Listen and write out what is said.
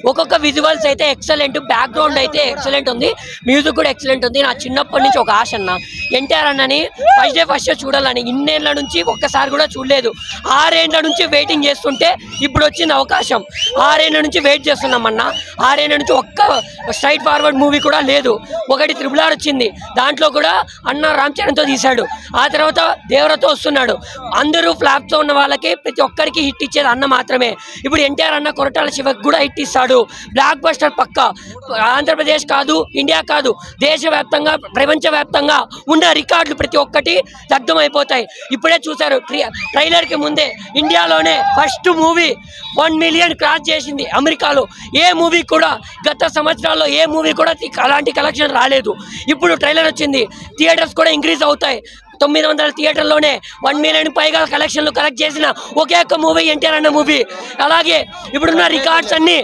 ఒక్కొక్క విజువల్స్ అయితే excellent, background అయితే ఎక్సలెంట్ ఉంది, మ్యూజిక్ కూడా ఎక్సలెంట్ ఉంది. నా చిన్నప్పటి నుంచి ఒక ఆశ అన్న, ఎన్టీఆర్ అన్నని ఫస్ట్ డే చూడాలని. ఇన్నేళ్ల నుంచి ఒక్కసారి కూడా చూడలేదు. 6 ఏళ్ల నుంచి వెయిటింగ్ చేస్తుంటే ఇప్పుడు వచ్చింది అవకాశం. 6 ఏళ్ల నుంచి వెయిట్ చేస్తున్నామన్నా. 6 ఏళ్ల నుంచి ఒక్క స్ట్రైట్ ఫార్వర్డ్ మూవీ కూడా లేదు. ఒకటి RRR వచ్చింది, దాంట్లో కూడా అన్న రామ్ చరణ్తో తీశాడు. ఆ తర్వాత దేవరతో వస్తున్నాడు. అందరూ ఫ్లాప్తో ఉన్న వాళ్ళకి ప్రతి ఒక్కరికి హిట్ ఇచ్చేది అన్న మాత్రమే. ఇప్పుడు ఎన్టీఆర్ అన్న కొరటాల శివకి కూడా హిట్ ఇస్తాడు. బ్లాక్ బస్టర్ పక్క. ఆంధ్రప్రదేశ్ కాదు, ఇండియా కాదు, దేశవ్యాప్తంగా ప్రపంచవ్యాప్తంగా ఉన్న రికార్డులు ప్రతి ఒక్కటి దగ్ధమైపోతాయి. ఇప్పుడే చూశారు ట్రైలర్కి ముందే ఇండియాలోనే ఫస్ట్ మూవీ 1 మిలియన్ క్రాస్ చేసింది. అమెరికాలో ఏ మూవీ కూడా గత సంవత్సరాల్లో ఏ మూవీ కూడా అలాంటి కలెక్షన్ రాలేదు. ఇప్పుడు ట్రైలర్ వచ్చింది, థియేటర్స్ కూడా ఇంక్రీజ్ అవుతాయి. 900 థియేటర్లోనే 1 మిలియన్ పైగా కలెక్షన్లు కలెక్ట్ చేసిన ఒకే ఒక్క మూవీ ఎన్టీఆర్ అన్న మూవీ. అలాగే ఇప్పుడున్న రికార్డ్స్ అన్ని